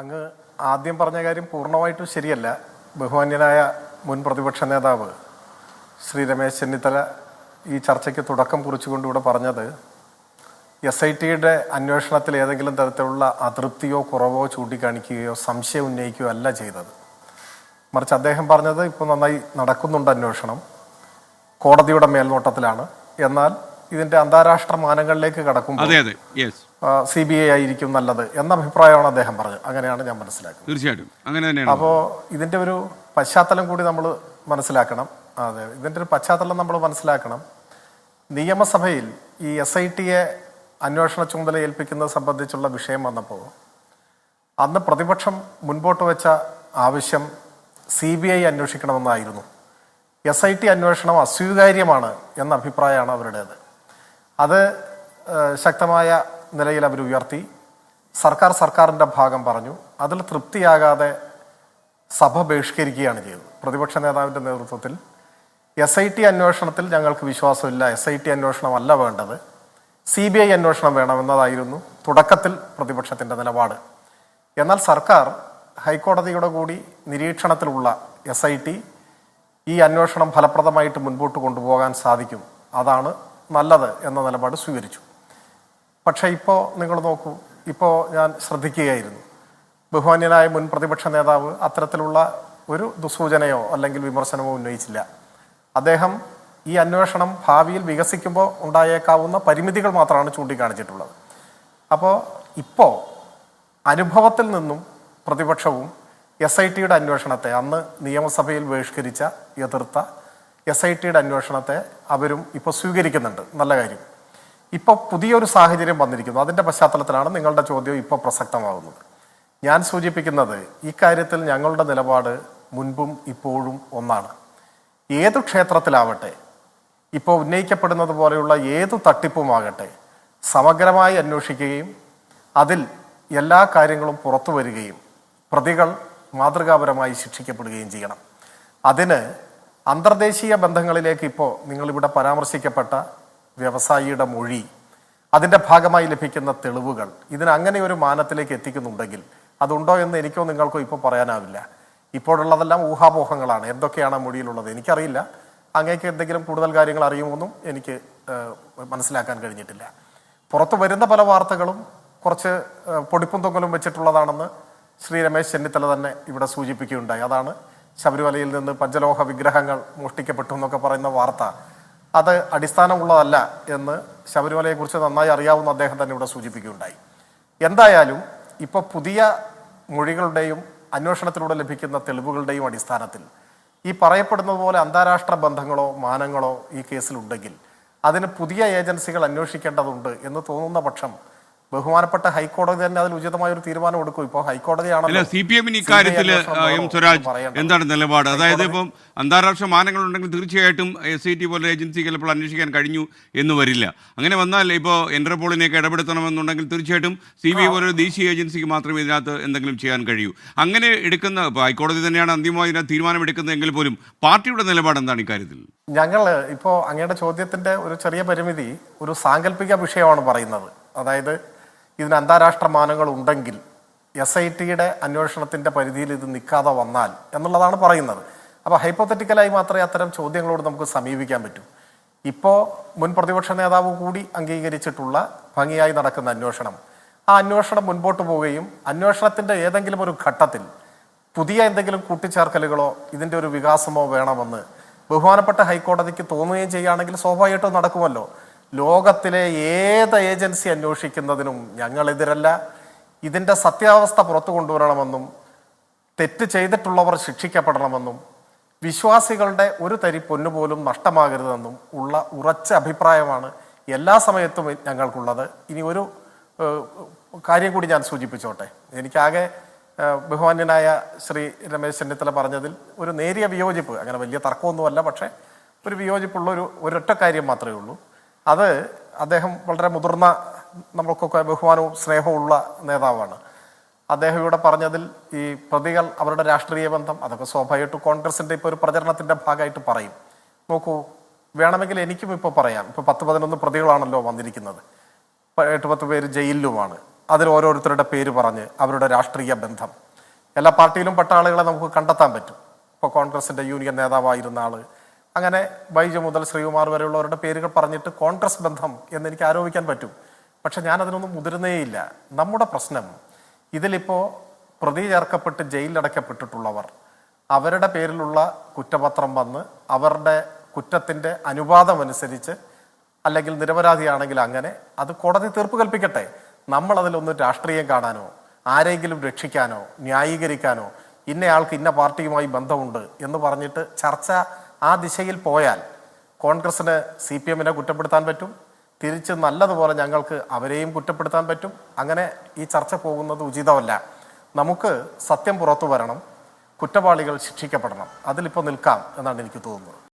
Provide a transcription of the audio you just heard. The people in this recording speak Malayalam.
അങ്ങ് ആദ്യം പറഞ്ഞ കാര്യം പൂർണ്ണമായിട്ടും ശരിയല്ല. ബഹുമാന്യനായ മുൻ പ്രതിപക്ഷ നേതാവ് ശ്രീ രമേശ് ചെന്നിത്തല ഈ ചർച്ചയ്ക്ക് തുടക്കം കുറിച്ചുകൊണ്ട് ഇവിടെ പറഞ്ഞത് SITയുടെ അന്വേഷണത്തിൽ ഏതെങ്കിലും തരത്തിലുള്ള അതൃപ്തിയോ കുറവോ ചൂണ്ടിക്കാണിക്കുകയോ സംശയം ഉന്നയിക്കുകയോ അല്ല ചെയ്തത്. മറിച്ച് അദ്ദേഹം പറഞ്ഞത് ഇപ്പോൾ നന്നായി നടക്കുന്നുണ്ട് അന്വേഷണം, കോടതിയുടെ മേൽനോട്ടത്തിലാണ്, എന്നാൽ ഇതിൻ്റെ അന്താരാഷ്ട്ര മാനങ്ങളിലേക്ക് കടക്കുമ്പോൾ CBI ആയിരിക്കും നല്ലത് എന്ന അഭിപ്രായമാണ് അദ്ദേഹം പറഞ്ഞത്. അങ്ങനെയാണ് ഞാൻ മനസ്സിലാക്കുന്നത്. തീർച്ചയായിട്ടും അങ്ങനെ തന്നെയാണ്. അപ്പോൾ ഇതിൻ്റെ ഒരു പശ്ചാത്തലം കൂടി നമ്മൾ മനസ്സിലാക്കണം. അതെ, ഇതിൻ്റെ ഒരു പശ്ചാത്തലം നമ്മൾ മനസ്സിലാക്കണം. നിയമസഭയിൽ ഈ SITയെ അന്വേഷണ ചുമതല ഏൽപ്പിക്കുന്നത് സംബന്ധിച്ചുള്ള വിഷയം വന്നപ്പോൾ അന്ന് പ്രതിപക്ഷം മുൻപോട്ട് വെച്ച ആവശ്യം CBI അന്വേഷിക്കണമെന്നായിരുന്നു. SIT അന്വേഷണം അസ്വീകാര്യമാണ് എന്ന അഭിപ്രായമാണ് അവരുടേത്. അത് ശക്തമായ നിലയിൽ അവർ ഉയർത്തി. സർക്കാരിൻ്റെ ഭാഗം പറഞ്ഞു. അതിൽ തൃപ്തിയാകാതെ സഭ ബഹിഷ്കരിക്കുകയാണ് ചെയ്തത്. പ്രതിപക്ഷ നേതാവിൻ്റെ നേതൃത്വത്തിൽ SIT അന്വേഷണത്തിൽ ഞങ്ങൾക്ക് വിശ്വാസമില്ല, SIT അന്വേഷണമല്ല വേണ്ടത്, CBI അന്വേഷണം വേണമെന്നതായിരുന്നു തുടക്കത്തിൽ പ്രതിപക്ഷത്തിൻ്റെ നിലപാട്. എന്നാൽ സർക്കാർ ഹൈക്കോടതിയുടെ കൂടി നിരീക്ഷണത്തിലുള്ള SIT ഈ അന്വേഷണം ഫലപ്രദമായിട്ട് മുൻപോട്ട് കൊണ്ടുപോകാൻ സാധിക്കും, അതാണ് നല്ലത് എന്ന നിലപാട് സ്വീകരിച്ചു. പക്ഷേ ഇപ്പോൾ നിങ്ങൾ നോക്കൂ, ഇപ്പോൾ ഞാൻ ശ്രദ്ധിക്കുകയായിരുന്നു, ബഹുമാന്യനായ മുൻ പ്രതിപക്ഷ നേതാവ് അത്തരത്തിലുള്ള ഒരു ദുസൂചനയോ അല്ലെങ്കിൽ വിമർശനമോ ഉന്നയിച്ചില്ല. അദ്ദേഹം ഈ അന്വേഷണം ഭാവിയിൽ വികസിക്കുമ്പോൾ ഉണ്ടായേക്കാവുന്ന പരിമിതികൾ മാത്രമാണ് ചൂണ്ടിക്കാണിച്ചിട്ടുള്ളത്. അപ്പോൾ ഇപ്പോൾ അനുഭവത്തിൽ നിന്നും പ്രതിപക്ഷവും SITയുടെ അന്വേഷണത്തെ, അന്ന് നിയമസഭയിൽ ബഹിഷ്കരിച്ച എതിർത്ത SITയുടെ അന്വേഷണത്തെ അവരും ഇപ്പോൾ സ്വീകരിക്കുന്നുണ്ട്. നല്ല കാര്യം. ഇപ്പോൾ പുതിയൊരു സാഹചര്യം വന്നിരിക്കുന്നു. അതിൻ്റെ പശ്ചാത്തലത്തിലാണ് നിങ്ങളുടെ ചോദ്യം ഇപ്പോൾ പ്രസക്തമാകുന്നത്. ഞാൻ സൂചിപ്പിക്കുന്നത് ഈ കാര്യത്തിൽ ഞങ്ങളുടെ നിലപാട് മുൻപും ഇപ്പോഴും ഒന്നാണ്. ഏതു ക്ഷേത്രത്തിലാവട്ടെ, ഇപ്പോൾ ഉന്നയിക്കപ്പെടുന്നത് പോലെയുള്ള ഏതു തട്ടിപ്പുമാകട്ടെ, സമഗ്രമായി അന്വേഷിക്കുകയും അതിൽ എല്ലാ കാര്യങ്ങളും പുറത്തു വരികയും പ്രതികൾ മാതൃകാപരമായി ശിക്ഷിക്കപ്പെടുകയും ചെയ്യണം. അതിന് അന്തർദേശീയ ബന്ധങ്ങളിലേക്ക് ഇപ്പോൾ നിങ്ങളിവിടെ പരാമർശിക്കപ്പെട്ട വ്യവസായിയുടെ മൊഴി, അതിൻ്റെ ഭാഗമായി ലഭിക്കുന്ന തെളിവുകൾ, ഇതിനങ്ങനെ ഒരു മാനത്തിലേക്ക് എത്തിക്കുന്നുണ്ടെങ്കിൽ അതുണ്ടോ എന്ന് എനിക്കോ നിങ്ങൾക്കോ ഇപ്പോൾ പറയാനാവില്ല. ഇപ്പോഴുള്ളതെല്ലാം ഊഹാപോഹങ്ങളാണ്. എന്തൊക്കെയാണ് ആ മൊഴിയിലുള്ളത് എനിക്കറിയില്ല. അങ്ങേക്ക് എന്തെങ്കിലും കൂടുതൽ കാര്യങ്ങൾ അറിയുമെന്നും എനിക്ക് മനസ്സിലാക്കാൻ കഴിഞ്ഞിട്ടില്ല. പുറത്തു വരുന്ന പല വാർത്തകളും കുറച്ച് പൊടിപ്പും തൊങ്ങലും വെച്ചിട്ടുള്ളതാണെന്ന് ശ്രീ രമേശ് ചെന്നിത്തല തന്നെ ഇവിടെ സൂചിപ്പിക്കുകയുണ്ടായി. അതാണ് ശബരിമലയിൽ നിന്ന് പഞ്ചലോഹ വിഗ്രഹങ്ങൾ മോഷ്ടിക്കപ്പെട്ടു എന്നൊക്കെ പറയുന്ന വാർത്ത. അത് അടിസ്ഥാനമുള്ളതല്ല എന്ന് ശബരിമലയെക്കുറിച്ച് നന്നായി അറിയാവുന്ന അദ്ദേഹം തന്നെ ഇവിടെ സൂചിപ്പിക്കുകയുണ്ടായി. എന്തായാലും ഇപ്പോൾ പുതിയ മൊഴികളുടെയും അന്വേഷണത്തിലൂടെ ലഭിക്കുന്ന തെളിവുകളുടെയും അടിസ്ഥാനത്തിൽ ഈ പറയപ്പെടുന്നത് പോലെ അന്താരാഷ്ട്ര ബന്ധങ്ങളോ മാനങ്ങളോ ഈ കേസിലുണ്ടെങ്കിൽ അതിന് പുതിയ ഏജൻസികൾ അന്വേഷിക്കേണ്ടതുണ്ട് എന്ന് തോന്നുന്ന പക്ഷം ബഹുമാനപ്പെട്ട ഹൈക്കോടതി തന്നെ അതിൽ ഉചിതമായ ഒരു തീരുമാനം എടുക്കും. ഇപ്പോൾ ഹൈക്കോടതിയാണല്ലോ. CPM ഇക്കാര്യത്തിൽ എം സ്വരാജ് എന്താണ് നിലപാട്? അതായത് ഇപ്പം അന്താരാഷ്ട്ര മാനങ്ങൾ ഉണ്ടെങ്കിൽ തീർച്ചയായിട്ടും SIT പോലെ ഏജൻസി ചിലപ്പോൾ അന്വേഷിക്കാൻ കഴിഞ്ഞു എന്ന് വരില്ല. അങ്ങനെ വന്നാൽ ഇപ്പോൾ ഇന്റർപോളിനെയൊക്കെ ഇടപെടുത്തണമെന്നുണ്ടെങ്കിൽ തീർച്ചയായിട്ടും CBI പോലൊരു ദേശീയ ഏജൻസിക്ക് മാത്രമേ ഇതിനകത്ത് എന്തെങ്കിലും ചെയ്യാൻ കഴിയൂ. അങ്ങനെ എടുക്കുന്ന ഇപ്പോൾ ഹൈക്കോടതി തന്നെയാണ് അന്തിമമായി ഇതിനകത്ത് തീരുമാനമെടുക്കുന്നതെങ്കിൽ പോലും പാർട്ടിയുടെ നിലപാട് എന്താണ് ഇക്കാര്യത്തിൽ? ഞങ്ങൾ ഇപ്പോൾ അങ്ങയുടെ ചോദ്യത്തിന്റെ ഒരു ചെറിയ പരിമിതി ഒരു സാങ്കല്പിക വിഷയമാണ് പറയുന്നത്. അതായത് ഇതിന് അന്താരാഷ്ട്ര മാനങ്ങൾ ഉണ്ടെങ്കിൽ SITയുടെ അന്വേഷണത്തിൻ്റെ പരിധിയിൽ ഇത് നിൽക്കാതെ വന്നാൽ എന്നുള്ളതാണ് പറയുന്നത്. അപ്പോൾ ഹൈപ്പോത്തറ്റിക്കലായി മാത്രമേ അത്തരം ചോദ്യങ്ങളോട് നമുക്ക് സമീപിക്കാൻ പറ്റൂ. ഇപ്പോൾ മുൻ പ്രതിപക്ഷ നേതാവ് കൂടി അംഗീകരിച്ചിട്ടുള്ള ഭംഗിയായി നടക്കുന്ന അന്വേഷണം, ആ അന്വേഷണം മുൻപോട്ട് പോവുകയും അന്വേഷണത്തിൻ്റെ ഏതെങ്കിലും ഒരു ഘട്ടത്തിൽ പുതിയ എന്തെങ്കിലും കൂട്ടിച്ചേർക്കലുകളോ ഇതിൻ്റെ ഒരു വികാസമോ വേണമെന്ന് ബഹുമാനപ്പെട്ട ഹൈക്കോടതിക്ക് തോന്നുകയും ചെയ്യുകയാണെങ്കിൽ സ്വാഭാവികമായിട്ടും നടക്കുമല്ലോ. ലോകത്തിലെ ഏത് ഏജൻസി അന്വേഷിക്കുന്നതിനും ഞങ്ങളെതിരല്ല. ഇതിൻ്റെ സത്യാവസ്ഥ പുറത്തു കൊണ്ടുവരണമെന്നും തെറ്റ് ചെയ്തിട്ടുള്ളവർ ശിക്ഷിക്കപ്പെടണമെന്നും വിശ്വാസികളുടെ ഒരു തരി പൊന്നുപോലും നഷ്ടമാകരുതെന്നും ഉള്ള ഉറച്ച അഭിപ്രായമാണ് എല്ലാ സമയത്തും ഞങ്ങൾക്കുള്ളത്. ഇനി ഒരു കാര്യം കൂടി ഞാൻ സൂചിപ്പിച്ചോട്ടെ. എനിക്കാകെ ബഹുമാന്യനായ ശ്രീ രമേശ് ചെന്നിത്തല പറഞ്ഞതിൽ ഒരു നേരിയ വിയോജിപ്പ്, അങ്ങനെ വലിയ തർക്കമൊന്നുമല്ല, പക്ഷേ ഒരു വിയോജിപ്പുള്ള ഒരൊറ്റ കാര്യം മാത്രമേ ഉള്ളൂ. അത് അദ്ദേഹം വളരെ മുതിർന്ന, നമ്മൾക്കൊക്കെ ബഹുമാനവും സ്നേഹവും ഉള്ള നേതാവാണ്. അദ്ദേഹം ഇവിടെ പറഞ്ഞതിൽ ഈ പ്രതികൾ അവരുടെ രാഷ്ട്രീയ ബന്ധം, അതൊക്കെ സ്വാഭാവികമായിട്ടും കോൺഗ്രസിൻ്റെ ഇപ്പോൾ ഒരു പ്രചരണത്തിൻ്റെ ഭാഗമായിട്ട് പറയും. നോക്കൂ, വേണമെങ്കിൽ എനിക്കും ഇപ്പോൾ പറയാം. ഇപ്പോൾ 10-11 പ്രതികളാണല്ലോ വന്നിരിക്കുന്നത്, 8-10 പേര് ജയിലിലുമാണ്. അതിൽ ഓരോരുത്തരുടെ പേര് പറഞ്ഞ് അവരുടെ രാഷ്ട്രീയ ബന്ധം എല്ലാ പാർട്ടിയിലും പെട്ട ആളുകളെ നമുക്ക് കണ്ടെത്താൻ പറ്റും. ഇപ്പോൾ കോൺഗ്രസിൻ്റെ യൂണിയൻ നേതാവായിരുന്ന ആൾ, അങ്ങനെ ബൈജു മുതൽ ശ്രീകുമാർ വരെയുള്ളവരുടെ പേരുകൾ പറഞ്ഞിട്ട് കോൺഗ്രസ് ബന്ധം എന്നെനിക്ക് ആരോപിക്കാൻ പറ്റും. പക്ഷെ ഞാനതിനൊന്നും മുതിരുന്നേയില്ല. നമ്മുടെ പ്രശ്നം ഇതിലിപ്പോൾ പ്രതി ചേർക്കപ്പെട്ട് ജയിലിലടയ്ക്കപ്പെട്ടിട്ടുള്ളവർ, അവരുടെ പേരിലുള്ള കുറ്റപത്രം വന്ന് അവരുടെ കുറ്റത്തിൻ്റെ അനുപാതമനുസരിച്ച് അല്ലെങ്കിൽ നിരപരാധിയാണെങ്കിൽ അങ്ങനെ അത് കോടതി തീർപ്പ് കൽപ്പിക്കട്ടെ. നമ്മളതിലൊന്നും രാഷ്ട്രീയം കാണാനോ ആരെങ്കിലും രക്ഷിക്കാനോ ന്യായീകരിക്കാനോ ഇന്നയാൾക്ക് ഇന്ന പാർട്ടിയുമായി ബന്ധമുണ്ട് എന്ന് പറഞ്ഞിട്ട് ചർച്ച ആ ദിശയിൽ പോയാൽ കോൺഗ്രസ്സിന് CPM-നെ കുറ്റപ്പെടുത്താൻ പറ്റും, തിരിച്ച് നല്ലതുപോലെ ഞങ്ങൾക്ക് അവരെയും കുറ്റപ്പെടുത്താൻ പറ്റും. അങ്ങനെ ഈ ചർച്ച പോകുന്നത് ഉചിതമല്ല. നമുക്ക് സത്യം പുറത്തു വരണം, കുറ്റവാളികൾ ശിക്ഷിക്കപ്പെടണം. അതിലിപ്പോൾ നിൽക്കാം എന്നാണ് എനിക്ക് തോന്നുന്നത്.